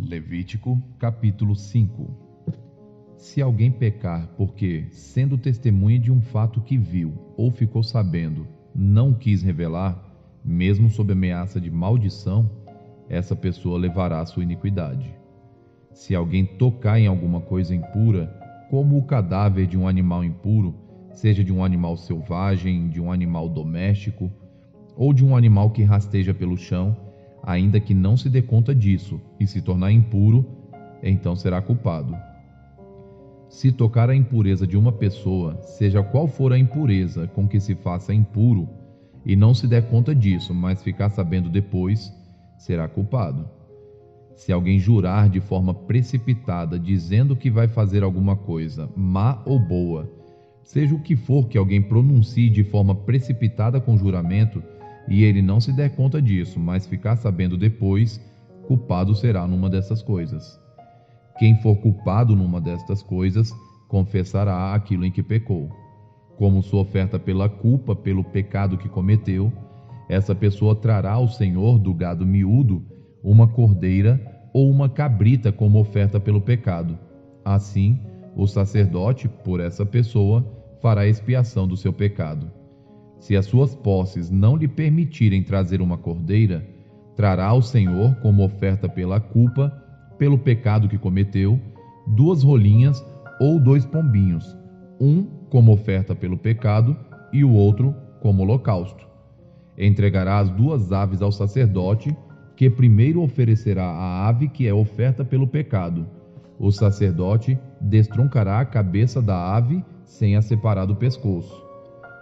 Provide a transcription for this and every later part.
Levítico, capítulo 5. Se alguém pecar porque, sendo testemunha de um fato que viu ou ficou sabendo, não quis revelar, mesmo sob ameaça de maldição, essa pessoa levará a sua iniquidade. Se alguém tocar em alguma coisa impura, como o cadáver de um animal impuro, seja de um animal selvagem, de um animal doméstico, ou de um animal que rasteja pelo chão, ainda que não se dê conta disso e se tornar impuro, então será culpado. Se tocar a impureza de uma pessoa, seja qual for a impureza com que se faça impuro, e não se der conta disso, mas ficar sabendo depois, será culpado. Se alguém jurar de forma precipitada, dizendo que vai fazer alguma coisa, má ou boa, seja o que for que alguém pronuncie de forma precipitada com juramento, e ele não se der conta disso, mas ficar sabendo depois, culpado será numa dessas coisas. Quem for culpado numa destas coisas, confessará aquilo em que pecou. Como sua oferta pela culpa, pelo pecado que cometeu, essa pessoa trará ao Senhor do gado miúdo uma cordeira ou uma cabrita como oferta pelo pecado. Assim, o sacerdote, por essa pessoa, fará expiação do seu pecado. Se as suas posses não lhe permitirem trazer uma cordeira, trará ao Senhor como oferta pela culpa, pelo pecado que cometeu, 2 rolinhas ou 2 pombinhos, um como oferta pelo pecado e o outro como holocausto. Entregará as 2 aves ao sacerdote, que primeiro oferecerá a ave que é oferta pelo pecado. O sacerdote destroncará a cabeça da ave sem a separar do pescoço.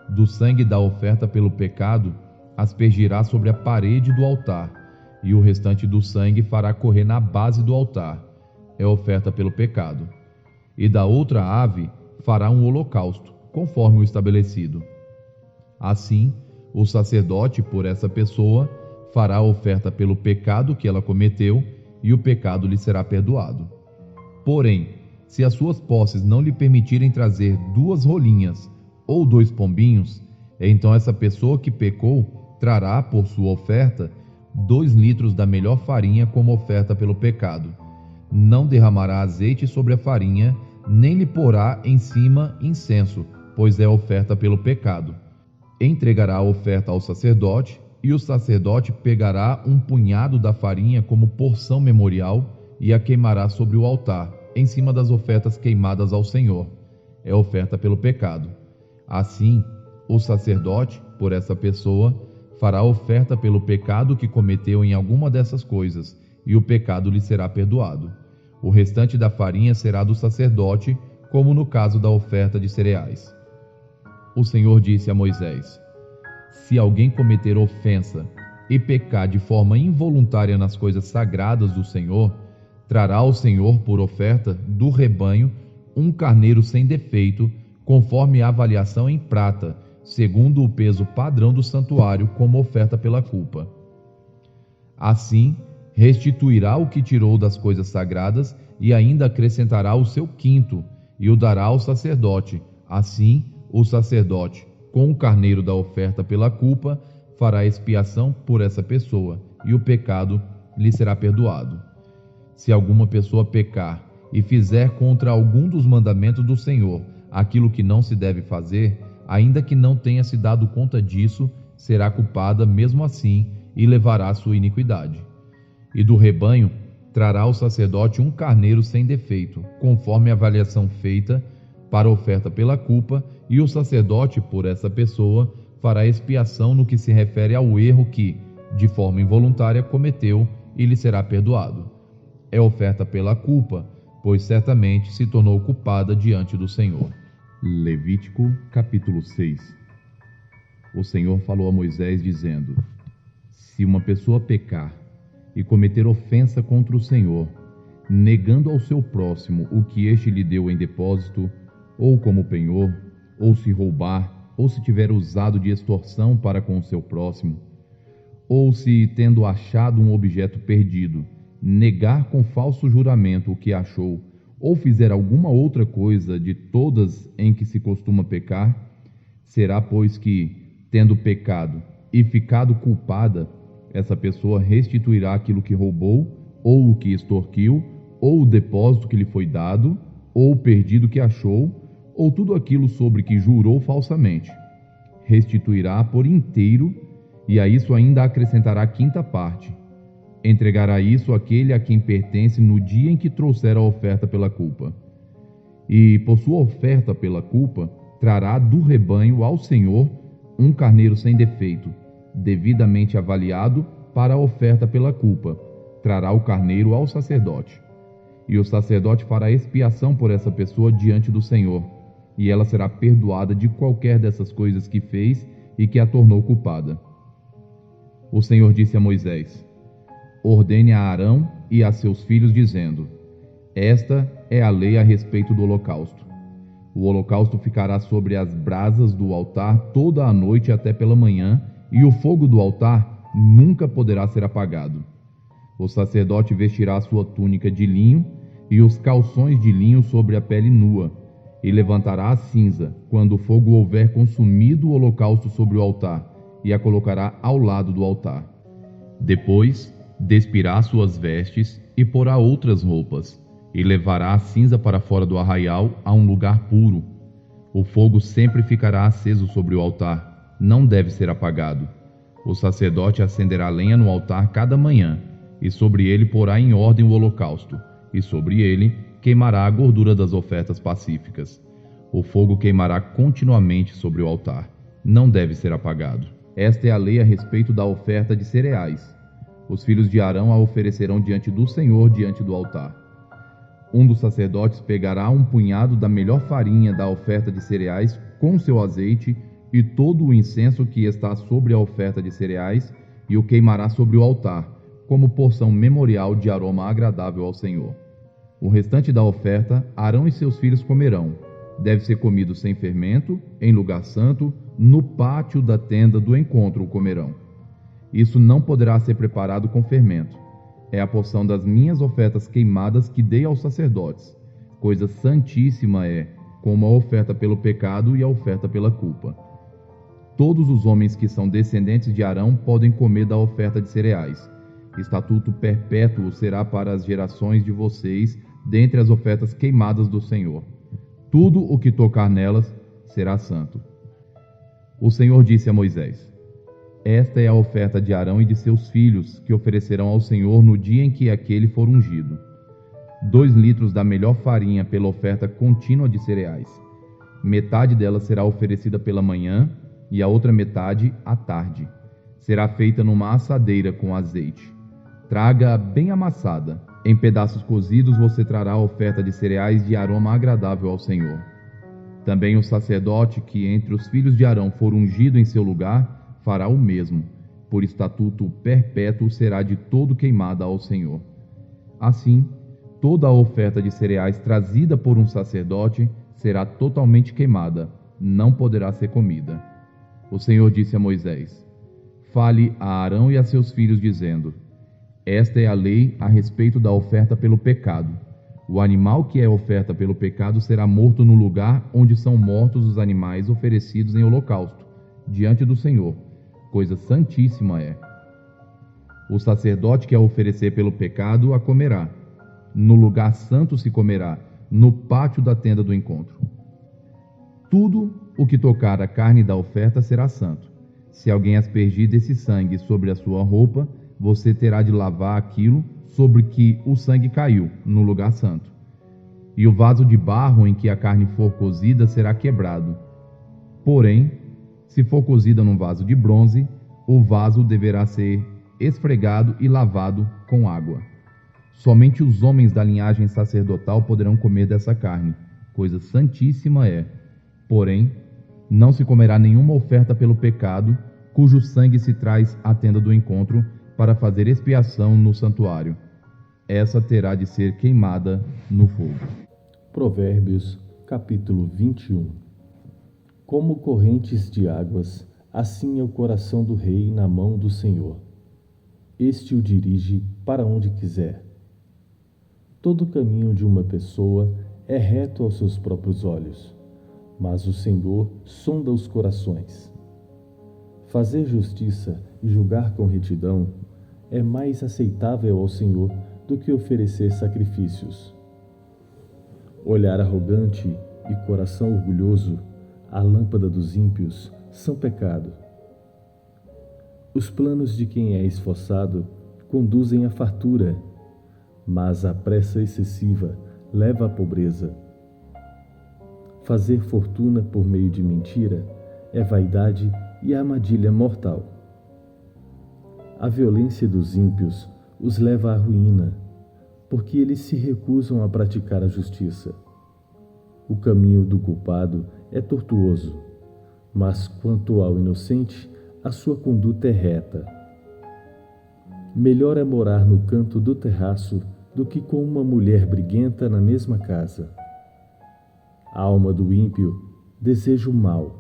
Do sangue da oferta pelo pecado, aspergirá sobre a parede do altar, e o restante do sangue fará correr na base do altar. É oferta pelo pecado. E da outra ave fará um holocausto, conforme o estabelecido. Assim, o sacerdote, por essa pessoa, fará a oferta pelo pecado que ela cometeu, e o pecado lhe será perdoado. Porém, se as suas posses não lhe permitirem trazer 2 rolinhas ou 2 pombinhos, então essa pessoa que pecou trará por sua oferta 2 litros da melhor farinha como oferta pelo pecado. Não derramará azeite sobre a farinha, nem lhe porá em cima incenso, pois é oferta pelo pecado. Entregará a oferta ao sacerdote, e o sacerdote pegará um punhado da farinha como porção memorial e a queimará sobre o altar, em cima das ofertas queimadas ao Senhor. É oferta pelo pecado. Assim, o sacerdote, por essa pessoa, fará oferta pelo pecado que cometeu em alguma dessas coisas, e o pecado lhe será perdoado. O restante da farinha será do sacerdote, como no caso da oferta de cereais. O Senhor disse a Moisés: se alguém cometer ofensa e pecar de forma involuntária nas coisas sagradas do Senhor, trará ao Senhor por oferta do rebanho um carneiro sem defeito, conforme a avaliação em prata, segundo o peso padrão do santuário, como oferta pela culpa. Assim, restituirá o que tirou das coisas sagradas e ainda acrescentará o seu quinto, e o dará ao sacerdote. Assim, o sacerdote, com o carneiro da oferta pela culpa, fará expiação por essa pessoa, e o pecado lhe será perdoado. Se alguma pessoa pecar e fizer contra algum dos mandamentos do Senhor aquilo que não se deve fazer, ainda que não tenha se dado conta disso, será culpada mesmo assim e levará a sua iniquidade. E do rebanho trará o sacerdote um carneiro sem defeito, conforme a avaliação feita para oferta pela culpa, e o sacerdote, por essa pessoa, fará expiação no que se refere ao erro que, de forma involuntária, cometeu, e lhe será perdoado. É oferta pela culpa, pois certamente se tornou culpada diante do Senhor. Levítico, capítulo 6. O Senhor falou a Moisés, dizendo: se uma pessoa pecar e cometer ofensa contra o Senhor, negando ao seu próximo o que este lhe deu em depósito, ou como penhor, ou se roubar, ou se tiver usado de extorsão para com o seu próximo, ou se, tendo achado um objeto perdido, negar com falso juramento o que achou, ou fizer alguma outra coisa de todas em que se costuma pecar, será, pois, que, tendo pecado e ficado culpada, essa pessoa restituirá aquilo que roubou ou o que extorquiu, ou o depósito que lhe foi dado, ou o perdido que achou, ou tudo aquilo sobre que jurou falsamente. Restituirá por inteiro, e a isso ainda acrescentará a quinta parte. Entregará isso àquele a quem pertence no dia em que trouxer a oferta pela culpa. E, por sua oferta pela culpa, trará do rebanho ao Senhor um carneiro sem defeito, devidamente avaliado para a oferta pela culpa. Trará o carneiro ao sacerdote. E o sacerdote fará expiação por essa pessoa diante do Senhor, e ela será perdoada de qualquer dessas coisas que fez e que a tornou culpada. O Senhor disse a Moisés: ordene a Arão e a seus filhos, dizendo: esta é a lei a respeito do holocausto. O holocausto ficará sobre as brasas do altar toda a noite até pela manhã, e o fogo do altar nunca poderá ser apagado. O sacerdote vestirá a sua túnica de linho e os calções de linho sobre a pele nua, e levantará a cinza quando o fogo houver consumido o holocausto sobre o altar, e a colocará ao lado do altar. Depois, despirá suas vestes e porá outras roupas, e levará a cinza para fora do arraial a um lugar puro. O fogo sempre ficará aceso sobre o altar, não deve ser apagado. O sacerdote acenderá lenha no altar cada manhã, e sobre ele porá em ordem o holocausto, e sobre ele queimará a gordura das ofertas pacíficas. O fogo queimará continuamente sobre o altar, não deve ser apagado. Esta é a lei a respeito da oferta de cereais. Os filhos de Arão a oferecerão diante do Senhor, diante do altar. Um dos sacerdotes pegará um punhado da melhor farinha da oferta de cereais com seu azeite e todo o incenso que está sobre a oferta de cereais, e o queimará sobre o altar, como porção memorial de aroma agradável ao Senhor. O restante da oferta, Arão e seus filhos comerão. Deve ser comido sem fermento, em lugar santo, no pátio da tenda do encontro o comerão. Isso não poderá ser preparado com fermento. É a porção das minhas ofertas queimadas que dei aos sacerdotes. Coisa santíssima é, como a oferta pelo pecado e a oferta pela culpa. Todos os homens que são descendentes de Arão podem comer da oferta de cereais. Estatuto perpétuo será para as gerações de vocês, dentre as ofertas queimadas do Senhor. Tudo o que tocar nelas será santo. O Senhor disse a Moisés: esta é a oferta de Arão e de seus filhos, que oferecerão ao Senhor no dia em que aquele for ungido. 2 litros da melhor farinha pela oferta contínua de cereais. Metade dela será oferecida pela manhã e a outra metade à tarde. Será feita numa assadeira com azeite. Traga-a bem amassada. Em pedaços cozidos você trará a oferta de cereais de aroma agradável ao Senhor. Também o sacerdote que entre os filhos de Arão for ungido em seu lugar fará o mesmo. Por estatuto perpétuo será de todo queimada ao Senhor. Assim, toda a oferta de cereais trazida por um sacerdote será totalmente queimada, não poderá ser comida. O Senhor disse a Moisés: fale a Arão e a seus filhos, dizendo: esta é a lei a respeito da oferta pelo pecado. O animal que é oferta pelo pecado será morto no lugar onde são mortos os animais oferecidos em holocausto, diante do Senhor. Coisa santíssima é. O sacerdote que a oferecer pelo pecado a comerá. No lugar santo se comerá, no pátio da tenda do encontro. Tudo o que tocar a carne da oferta será santo. Se alguém aspergir desse sangue sobre a sua roupa, você terá de lavar aquilo sobre que o sangue caiu, no lugar santo. E o vaso de barro em que a carne for cozida será quebrado. Porém, se for cozida num vaso de bronze, o vaso deverá ser esfregado e lavado com água. Somente os homens da linhagem sacerdotal poderão comer dessa carne, coisa santíssima é. Porém, não se comerá nenhuma oferta pelo pecado, cujo sangue se traz à tenda do encontro para fazer expiação no santuário. Essa terá de ser queimada no fogo. Provérbios, capítulo 21. Como correntes de águas, assim é o coração do rei na mão do Senhor. Este o dirige para onde quiser. Todo o caminho de uma pessoa é reto aos seus próprios olhos, mas o Senhor sonda os corações. Fazer justiça e julgar com retidão é mais aceitável ao Senhor do que oferecer sacrifícios. Olhar arrogante e coração orgulhoso, a lâmpada dos ímpios, são pecado. Os planos de quem é esforçado conduzem à fartura, mas a pressa excessiva leva à pobreza. Fazer fortuna por meio de mentira é vaidade e armadilha mortal. A violência dos ímpios os leva à ruína, porque eles se recusam a praticar a justiça. O caminho do culpado é tortuoso, mas quanto ao inocente, a sua conduta é reta. Melhor é morar no canto do terraço do que com uma mulher briguenta na mesma casa. A alma do ímpio deseja o mal,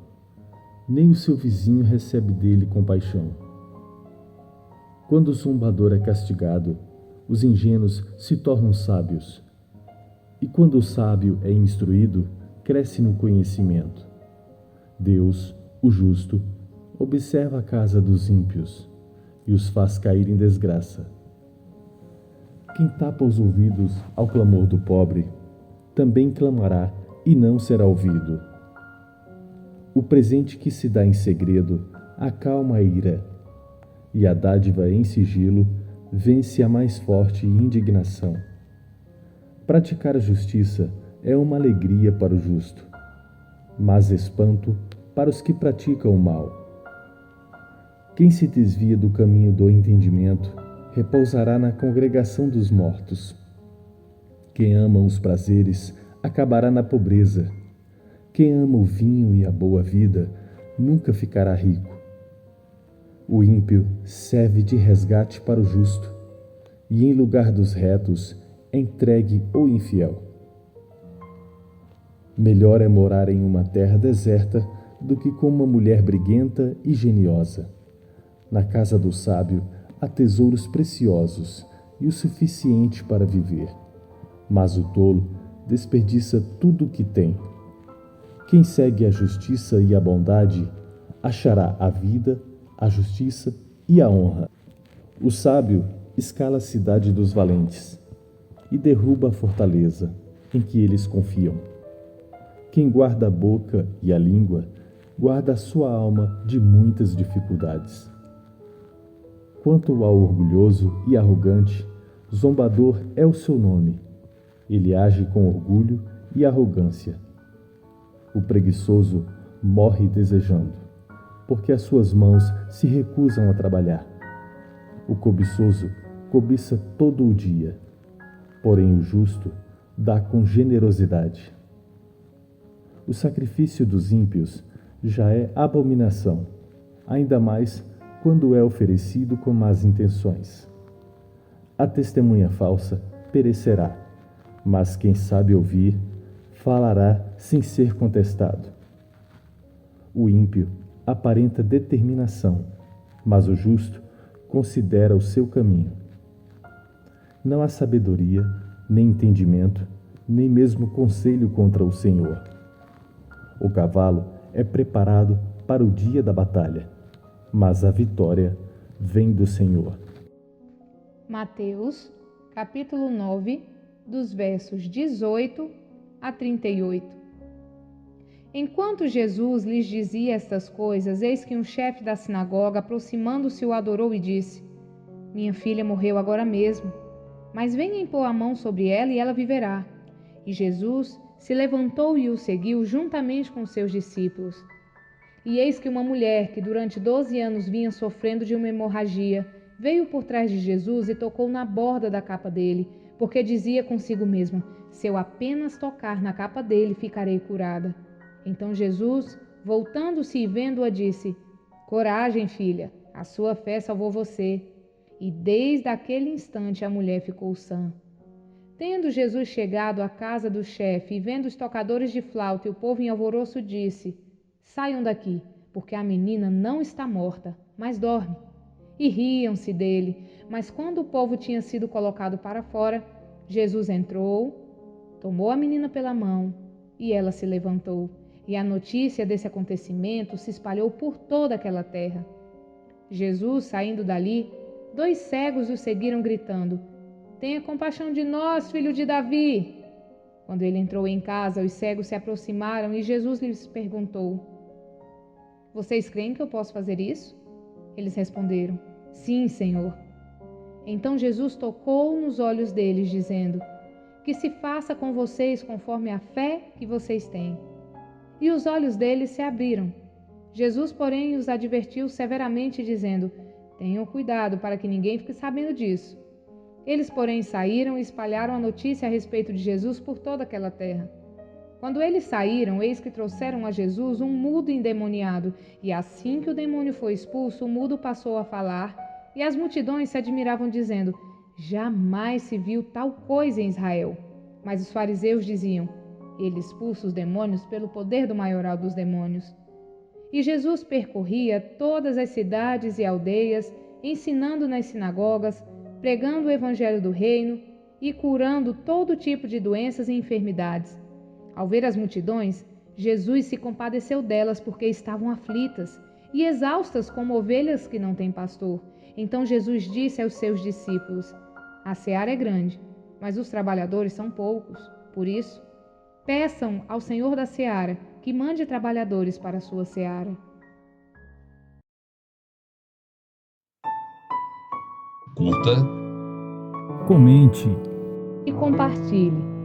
nem o seu vizinho recebe dele compaixão. Quando o zombador é castigado, os ingênuos se tornam sábios, e quando o sábio é instruído, cresce no conhecimento. Deus, o justo, observa a casa dos ímpios e os faz cair em desgraça. Quem tapa os ouvidos ao clamor do pobre, também clamará e não será ouvido. O presente que se dá em segredo acalma a ira, e a dádiva em sigilo vence a mais forte indignação. Praticar a justiça é uma alegria para o justo, mas espanto para os que praticam o mal. Quem se desvia do caminho do entendimento repousará na congregação dos mortos. Quem ama os prazeres acabará na pobreza. Quem ama o vinho e a boa vida nunca ficará rico. O ímpio serve de resgate para o justo, e em lugar dos retos, entregue o infiel. Melhor é morar em uma terra deserta do que com uma mulher briguenta e geniosa. Na casa do sábio há tesouros preciosos e o suficiente para viver, mas o tolo desperdiça tudo o que tem. Quem segue a justiça e a bondade achará a vida, a justiça e a honra. O sábio escala a cidade dos valentes e derruba a fortaleza em que eles confiam. Quem guarda a boca e a língua, guarda a sua alma de muitas dificuldades. Quanto ao orgulhoso e arrogante, zombador é o seu nome. Ele age com orgulho e arrogância. O preguiçoso morre desejando, porque as suas mãos se recusam a trabalhar. O cobiçoso cobiça todo o dia, porém o justo dá com generosidade. O sacrifício dos ímpios já é abominação, ainda mais quando é oferecido com más intenções. A testemunha falsa perecerá, mas quem sabe ouvir, falará sem ser contestado. O ímpio aparenta determinação, mas o justo considera o seu caminho. Não há sabedoria, nem entendimento, nem mesmo conselho contra o Senhor. O cavalo é preparado para o dia da batalha, mas a vitória vem do Senhor. Mateus, capítulo 9, dos versos 18 a 38. Enquanto Jesus lhes dizia estas coisas, eis que um chefe da sinagoga, aproximando-se, o adorou e disse: Minha filha morreu agora mesmo, mas venha impor a mão sobre ela e ela viverá. E Jesus se levantou e o seguiu juntamente com seus discípulos. E eis que uma mulher, que durante 12 anos vinha sofrendo de uma hemorragia, veio por trás de Jesus e tocou na borda da capa dele, porque dizia consigo mesma: se eu apenas tocar na capa dele, ficarei curada. Então Jesus, voltando-se e vendo-a, disse: Coragem, filha, a sua fé salvou você. E desde aquele instante a mulher ficou sã. Tendo Jesus chegado à casa do chefe e vendo os tocadores de flauta e o povo em alvoroço, disse: Saiam daqui, porque a menina não está morta, mas dorme. E riam-se dele. Mas quando o povo tinha sido colocado para fora, Jesus entrou, tomou a menina pela mão e ela se levantou. E a notícia desse acontecimento se espalhou por toda aquela terra. Jesus, saindo dali, 2 cegos o seguiram gritando: tenha compaixão de nós, filho de Davi. Quando ele entrou em casa, os cegos se aproximaram e Jesus lhes perguntou: Vocês creem que eu posso fazer isso? Eles responderam: Sim, Senhor. Então Jesus tocou nos olhos deles, dizendo: Que se faça com vocês conforme a fé que vocês têm. E os olhos deles se abriram. Jesus, porém, os advertiu severamente, dizendo: Tenham cuidado para que ninguém fique sabendo disso. Eles, porém, saíram e espalharam a notícia a respeito de Jesus por toda aquela terra. Quando eles saíram, eis que trouxeram a Jesus um mudo endemoniado, e assim que o demônio foi expulso, o mudo passou a falar, e as multidões se admiravam, dizendo: Jamais se viu tal coisa em Israel. Mas os fariseus diziam: Ele expulsa os demônios pelo poder do maioral dos demônios. E Jesus percorria todas as cidades e aldeias, ensinando nas sinagogas, pregando o evangelho do reino e curando todo tipo de doenças e enfermidades. Ao ver as multidões, Jesus se compadeceu delas porque estavam aflitas e exaustas como ovelhas que não têm pastor. Então Jesus disse aos seus discípulos: A seara é grande, mas os trabalhadores são poucos. Por isso, peçam ao Senhor da seara que mande trabalhadores para a sua seara. Curta, Comente E compartilhe.